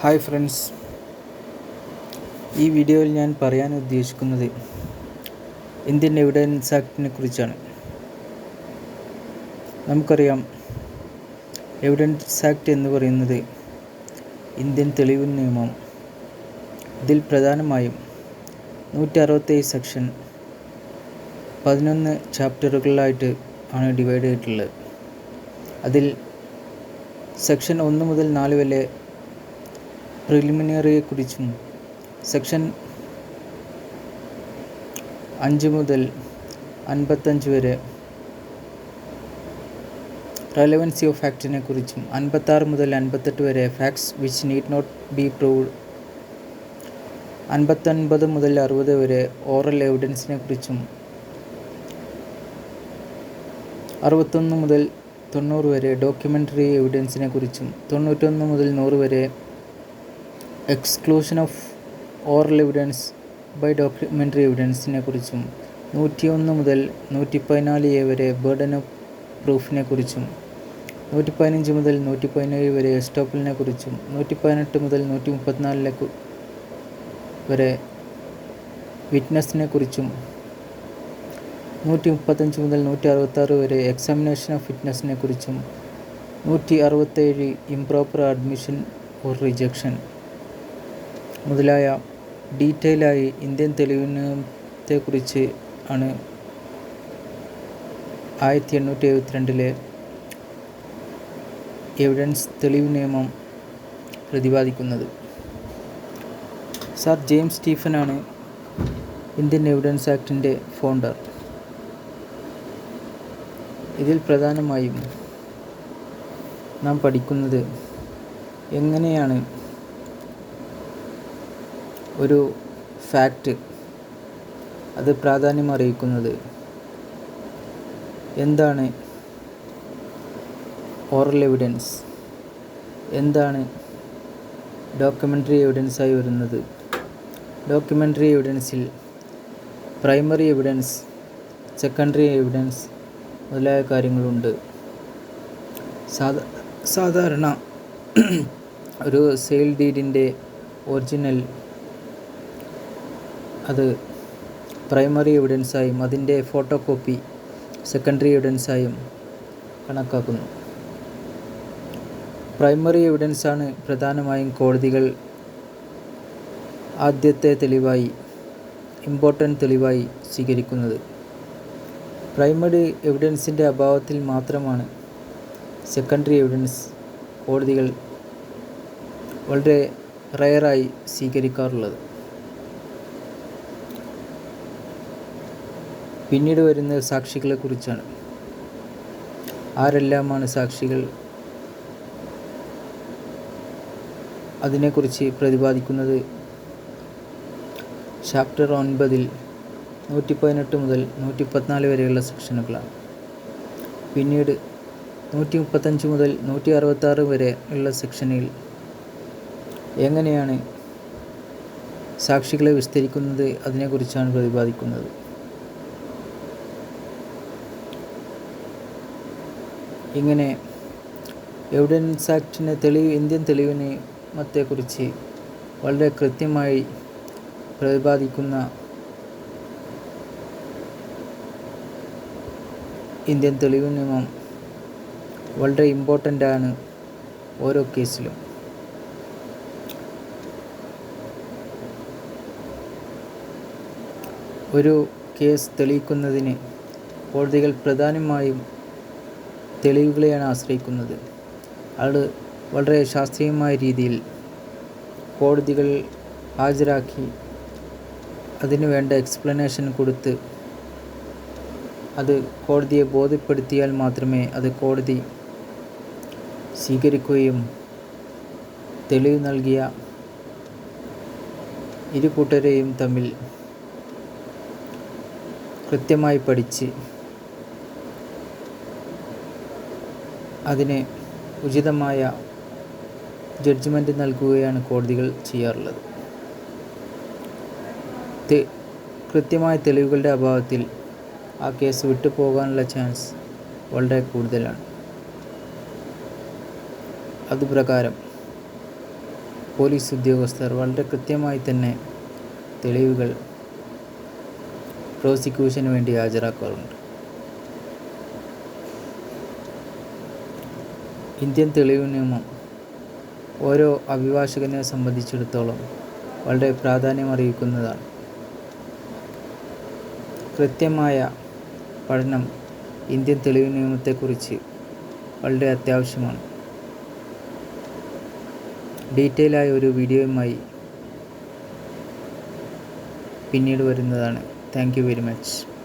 Hi friends, ഈ വീഡിയോയിൽ ഞാൻ പറയാൻ ഉദ്ദേശിക്കുന്നത് ഇന്ത്യൻ എവിഡൻസ് ആക്ടിനെ കുറിച്ചാണ്. നമുക്കറിയാം, എവിഡൻസ് ആക്ട് എന്ന് പറയുന്നത് ഇന്ത്യൻ തെളിവ് നിയമം. ഇതിൽ പ്രധാനമായും 167 സെക്ഷൻ 11 ചാപ്റ്ററുകളായിട്ട് ആണ് ഡിവൈഡ് ചെയ്തിട്ടുള്ളത്. അതിൽ സെക്ഷൻ 1 മുതൽ 4 വരെ പ്രിലിമിനറിയെക്കുറിച്ചും സെക്ഷൻ 5 മുതൽ 55 വരെ റെലവൻസി ഓഫ് ഫാക്റ്റിനെ കുറിച്ചും 56 മുതൽ 58 വരെ facts which need not be proved, 59 മുതൽ 60 വരെ ഓറൽ എവിഡൻസിനെ കുറിച്ചും 61 മുതൽ 90 വരെ ഡോക്യുമെൻ്ററി എവിഡൻസിനെ കുറിച്ചും 91 മുതൽ 100 വരെ exclusion of oral evidence by documentary എവിഡൻസിനെ കുറിച്ചും 101 മുതൽ 114 വരെ ബർഡൻ ഓഫ് പ്രൂഫിനെ കുറിച്ചും 115 മുതൽ 117 വരെ എസ്റ്റോപ്പലിനെ കുറിച്ചും 118 മുതൽ 134 വരെ വിറ്റ്നസിനെ കുറിച്ചും 135 മുതൽ 166 വരെ എക്സാമിനേഷൻ ഓഫ് വിറ്റ്നസിനെ കുറിച്ചും 167 ഇംപ്രോപ്പർ അഡ്മിഷൻ ഓർ റിജക്ഷൻ മുതലായ ഡീറ്റെയിലായി ഇന്ത്യൻ തെളിവ് നിയമത്തെക്കുറിച്ച് ആണ് 1872 എവിഡൻസ് തെളിവ് നിയമം പ്രതിപാദിക്കുന്നത്. സർ ജെയിംസ് സ്റ്റീഫനാണ് ഇന്ത്യൻ എവിഡൻസ് ആക്ടിൻ്റെ ഫൗണ്ടർ. ഇതിൽ പ്രധാനമായും നാം പഠിക്കുന്നത് എങ്ങനെയാണ് ഒരു ഫാക്റ്റ് അത് പ്രാധാന്യം അറിയിക്കുന്നത്, എന്താണ് ഓറൽ എവിഡൻസ്, എന്താണ് ഡോക്യുമെൻ്ററി എവിഡൻസായി വരുന്നത്, ഡോക്യുമെൻ്ററി എവിഡൻസിൽ പ്രൈമറി എവിഡൻസ്, സെക്കൻഡറി എവിഡൻസ് മുതലായ കാര്യങ്ങളുണ്ട്. സാധാരണ ഒരു സെയിൽ ഡീഡിൻ്റെ ഒറിജിനൽ അത് പ്രൈമറി എവിഡൻസായും അതിൻ്റെ ഫോട്ടോ കോപ്പി സെക്കൻഡറി എവിഡൻസായും കണക്കാക്കുന്നു. പ്രൈമറി എവിഡൻസാണ് പ്രധാനമായും കോടതികൾ ആദ്യത്തെ തെളിവായി, ഇമ്പോർട്ടൻ്റ് തെളിവായി സ്വീകരിക്കുന്നത്. പ്രൈമറി എവിഡൻസിൻ്റെ അഭാവത്തിൽ മാത്രമാണ് സെക്കൻഡറി എവിഡൻസ് കോടതികൾ വളരെ റെയറായി സ്വീകരിക്കാറുള്ളത്. പിന്നീട് വരുന്നത് സാക്ഷികളെക്കുറിച്ചാണ്. ആരെല്ലാമാണ് സാക്ഷികൾ, അതിനെക്കുറിച്ച് പ്രതിപാദിക്കുന്നത് ചാപ്റ്റർ 9 118 മുതൽ 114 വരെയുള്ള സെക്ഷനുകളാണ്. പിന്നീട് 135 മുതൽ 166 വരെ ഉള്ള സെക്ഷനിൽ എങ്ങനെയാണ് സാക്ഷികളെ വിസ്തരിക്കുന്നത് അതിനെക്കുറിച്ചാണ് പ്രതിപാദിക്കുന്നത്. ഇങ്ങനെ എവിഡൻസ് ആക്ടിൻ്റെ ഇന്ത്യൻ തെളിവ് നിയമത്തെക്കുറിച്ച് വളരെ കൃത്യമായി പ്രതിപാദിക്കുന്ന ഇന്ത്യൻ തെളിവ് നിയമം വളരെ ഇമ്പോർട്ടൻ്റാണ് ഓരോ കേസിലും. ഒരു കേസ് തെളിയിക്കുന്നതിന് കോടതികൾ പ്രധാനമായും തെളിവുകളെയാണ് ആശ്രയിക്കുന്നത്. അത് വളരെ ശാസ്ത്രീയമായ രീതിയിൽ കോടതികൾ ഹാജരാക്കി അതിനു വേണ്ട എക്സ്പ്ലനേഷൻ കൊടുത്ത് അത് കോടതിയെ ബോധ്യപ്പെടുത്തിയാൽ മാത്രമേ അത് കോടതി സ്വീകരിക്കുകയും തെളിവ് നൽകിയ ഇരു കൂട്ടരെയും തമ്മിൽ കൃത്യമായി പഠിച്ച് അതിന് ഉചിതമായ ജഡ്ജ്മെൻറ്റ് നൽകുകയാണ് കോടതികൾ ചെയ്യാറുള്ളത്. കൃത്യമായ തെളിവുകളുടെ അഭാവത്തിൽ ആ കേസ് വിട്ടുപോകാനുള്ള ചാൻസ് വളരെ കൂടുതലാണ്. അതുപ്രകാരം പോലീസ് ഉദ്യോഗസ്ഥർ വളരെ കൃത്യമായി തന്നെ തെളിവുകൾ പ്രോസിക്യൂഷന് വേണ്ടി ഹാജരാക്കാറുണ്ട്. ഇന്ത്യൻ തെളിവ് നിയമം ഓരോ അഭിഭാഷകനെ സംബന്ധിച്ചിടത്തോളം വളരെ പ്രാധാന്യമർഹിക്കുന്നതാണ്. കൃത്യമായ പഠനം ഇന്ത്യൻ തെളിവ് നിയമത്തെക്കുറിച്ച് വളരെ അത്യാവശ്യമാണ്. ഡീറ്റെയിലായ ഒരു വീഡിയോയുമായി പിന്നീട് വരുന്നതാണ്. Thank you very much.